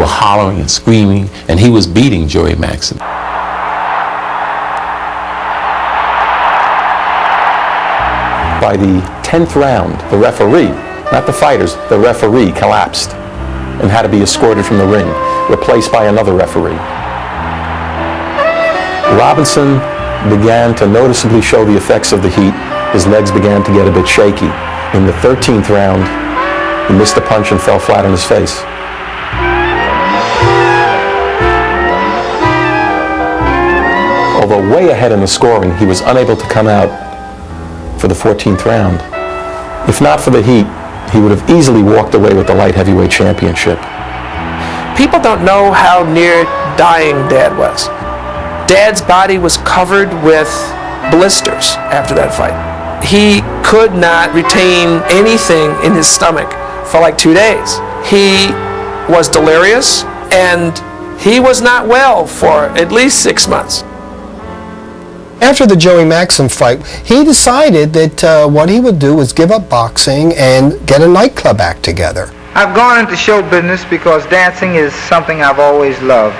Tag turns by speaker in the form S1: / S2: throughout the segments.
S1: were hollering and screaming, and he was beating Joey Maxim. By the 10th round, the referee, not the fighters, the referee collapsed and had to be escorted from the ring, replaced by another referee. Robinson began to noticeably show the effects of the heat. His legs began to get a bit shaky. In the 13th round, he missed a punch and fell flat on his face. Although way ahead in the scoring, he was unable to come out for the 14th round. If not for the heat, he would have easily walked away with the light heavyweight championship.
S2: People don't know how near dying Dad was. Dad's body was covered with blisters after that fight. He could not retain anything in his stomach for like 2 days. He was delirious, and he was not well for at least 6 months.
S3: After the Joey Maxim fight, he decided that what he would do was give up boxing and get a nightclub act together.
S4: I've gone into show business because dancing is something I've always loved.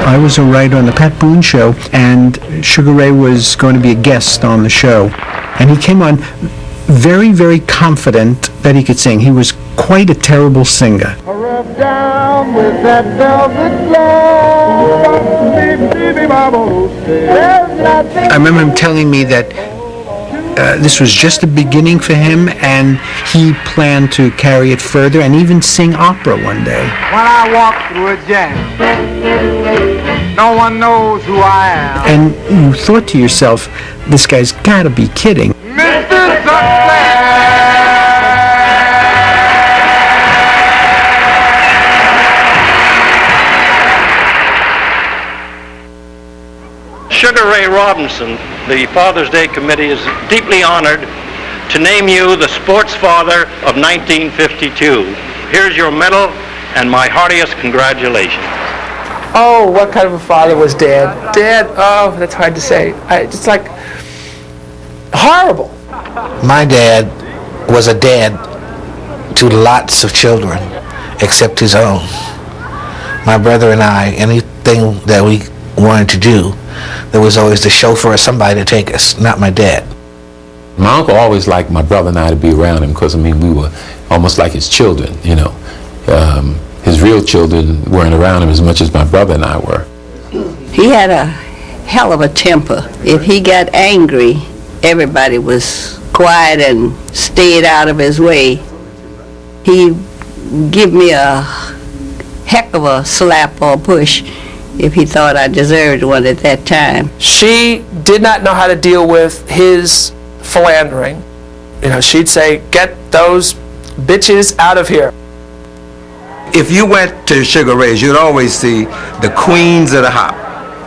S5: I was a writer on the Pat Boone Show, and Sugar Ray was going to be a guest on the show. And he came on very, very confident that he could sing. He was quite a terrible singer.
S6: Down with that velvet glove.
S5: I remember him telling me that this was just the beginning for him, and he planned to carry it further and even sing opera one day.
S4: When I walk through a jam, no one knows who I am.
S5: And you thought to yourself, this guy's got to be kidding.
S6: Mr. Success!
S7: Sugar Ray Robinson, the Father's Day Committee is deeply honored to name you the sports father of 1952. Here's your medal and my heartiest congratulations.
S2: Oh, what kind of a father was Dad? Dad, oh, that's hard to say. It's like horrible.
S8: My dad was a dad to lots of children, except his own. My brother and I, anything that we wanted to do, there was always the chauffeur or somebody to take us, not my dad.
S1: My uncle always liked my brother and I to be around him because, I mean, we were almost like his children, you know. His real children weren't around him as much as my brother and I were.
S9: He had a hell of a temper. If he got angry, everybody was quiet and stayed out of his way. He'd give me a heck of a slap or push if he thought I deserved one at that time.
S2: She did not know how to deal with his philandering. You know, she'd say, "Get those bitches out of here."
S10: If you went to Sugar Ray's, you'd always see the queens of the hop.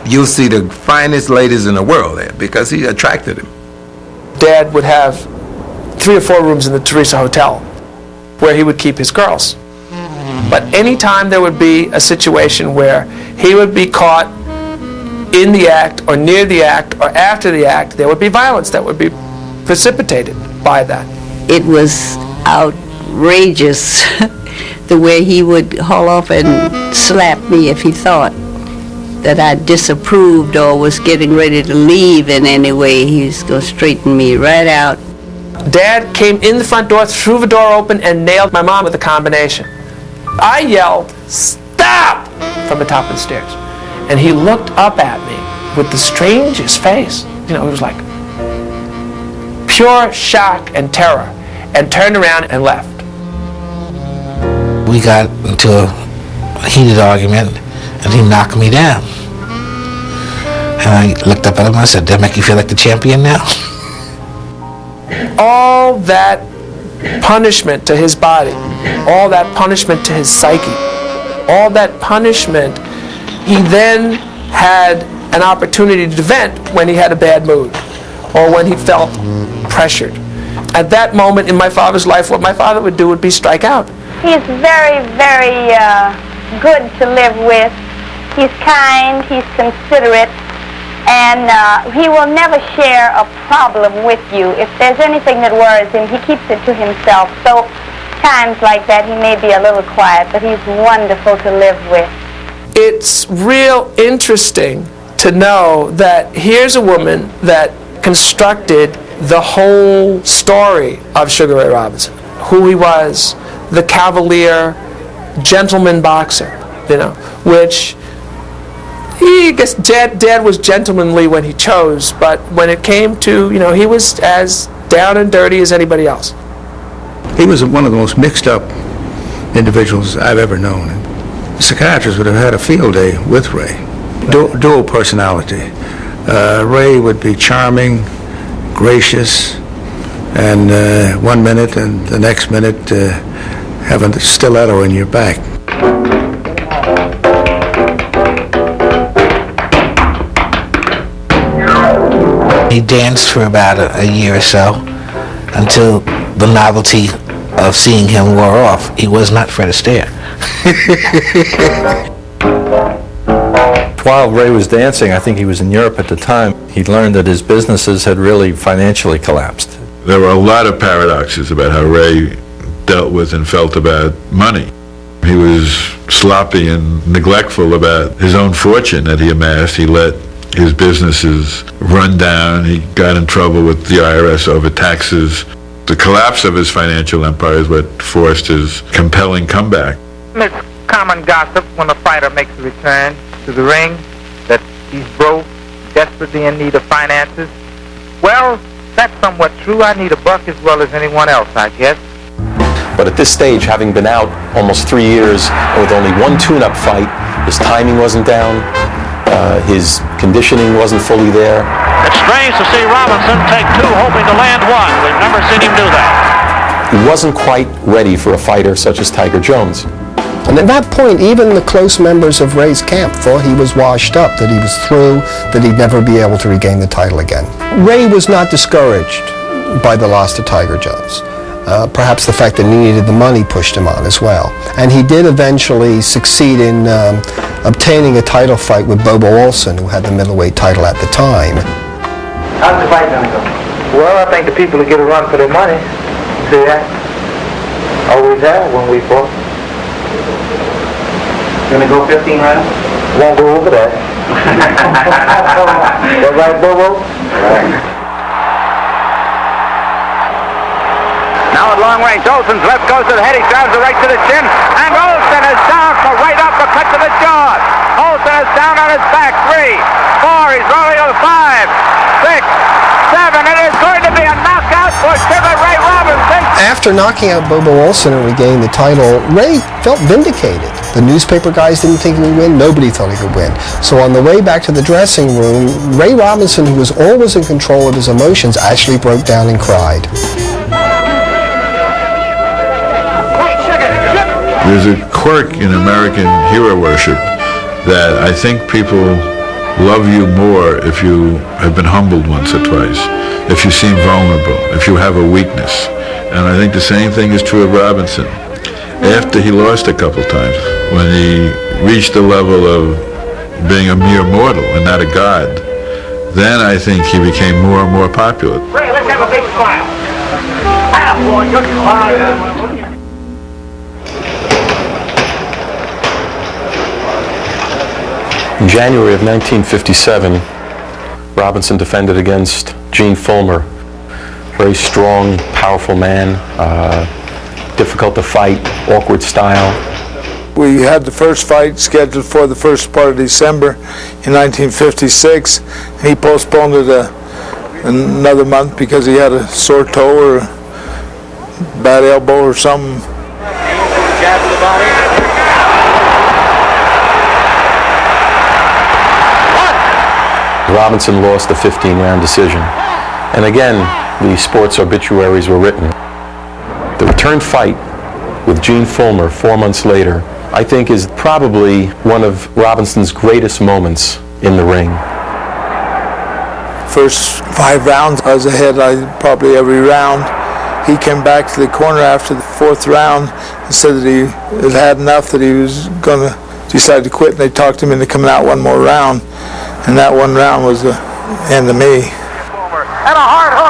S10: You'll see the finest ladies in the world there because he attracted them.
S2: Dad would have 3 or 4 rooms in the Teresa Hotel where he would keep his girls. But anytime there would be a situation where he would be caught in the act or near the act or after the act, there would be violence that would be precipitated by that.
S9: It was outrageous the way he would haul off and slap me if he thought that I disapproved or was getting ready to leave in any way. He was going to straighten me right out.
S2: Dad came in the front door, threw the door open, and nailed my mom with a combination. I yelled, "Stop!" from the top of the stairs. And he looked up at me with the strangest face. You know, it was like pure shock and terror, and turned around and left.
S8: We got into a heated argument, and he knocked me down. And I looked up at him and I said, "Does that make you feel like the champion now?"
S2: All that punishment to his body, all that punishment to his psyche, all that punishment, he then had an opportunity to vent when he had a bad mood or when he felt pressured. At that moment in my father's life, what my father would do would be strike out.
S11: He's very, very good to live with. He's kind, he's considerate, And he will never share a problem with you. If there's anything that worries him, he keeps it to himself. So times like that, he may be a little quiet, but he's wonderful to live with.
S2: It's real interesting to know that here's a woman that constructed the whole story of Sugar Ray Robinson, who he was, the cavalier, gentleman boxer, which I guess Dad was gentlemanly when he chose, but when it came to, he was as down and dirty as anybody else.
S12: He was one of the most mixed up individuals I've ever known. Psychiatrists would have had a field day with Ray. Dual personality. Ray would be charming, gracious, and 1 minute and the next minute have a stiletto in your back.
S8: He danced for about a year or so until the novelty of seeing him wore off. He was not Fred Astaire.
S13: While Ray was dancing, I think he was in Europe at the time, he learned that his businesses had really financially collapsed.
S14: There were a lot of paradoxes about how Ray dealt with and felt about money. He was sloppy and neglectful about his own fortune that he amassed. He let his businesses run down. He got in trouble with the IRS over taxes. The collapse of his financial empire is what forced his compelling comeback.
S4: It's common gossip when a fighter makes a return to the ring that he's broke, desperately in need of finances. Well, that's somewhat true. I need a buck as well as anyone else, I guess.
S1: But at this stage, having been out almost 3 years and with only one tune-up fight, his timing wasn't down, his conditioning wasn't fully there.
S7: It's strange to see Robinson take two hoping to land one. We've never seen him do that.
S1: He wasn't quite ready for a fighter such as Tiger Jones.
S3: And at that point, even the close members of Ray's camp thought he was washed up, that he was through, that he'd never be able to regain the title again. Ray was not discouraged by the loss to Tiger Jones. Perhaps the fact that he needed the money pushed him on as well. And he did eventually succeed in obtaining a title fight with Bobo Olson, who had the middleweight title at the time.
S4: How's the fight gonna go? Well, I think the people will get a run for their money. See that? Always have when we fought. Gonna go 15 rounds? Won't go over that. That right, Bobo? Right. Now at long range, Olsen's left goes to the head. He drives the right to the chin. And Olsen is down for right uppercut to the jaw. Olsen is down on his back. 3, 4, he's rolling to 5, 6, 7. It is going to be a knockout for Sugar Ray Robinson.
S3: After knocking out Bobo Olson and regaining the title, Ray felt vindicated. The newspaper guys didn't think he would win. Nobody thought he could win. So on the way back to the dressing room, Ray Robinson, who was always in control of his emotions, actually broke down and cried.
S14: There's a quirk in American hero worship that I think people love you more if you have been humbled once or twice, if you seem vulnerable, if you have a weakness. And I think the same thing is true of Robinson. After he lost a couple times, when he reached the level of being a mere mortal and not a god, then I think he became more and more popular.
S4: Ray, let's have a big smile. Ah, boy, good smile.
S1: In January of 1957, Robinson defended against Gene Fulmer. Very strong, powerful man, difficult to fight, awkward style.
S15: We had the first fight scheduled for the first part of December in 1956. He postponed it another month because he had a sore toe or a bad elbow or something.
S4: Jab to the body.
S1: Robinson lost a 15-round decision. And again, the sports obituaries were written. The return fight with Gene Fulmer 4 months later, I think, is probably one of Robinson's greatest moments in the ring.
S15: First 5 rounds, I was ahead probably every round. He came back to the corner after the 4th round and said that he had had enough, that he was going to decide to quit, and they talked him into coming out one more round. and that one round was the end of me.
S4: And a hard hook.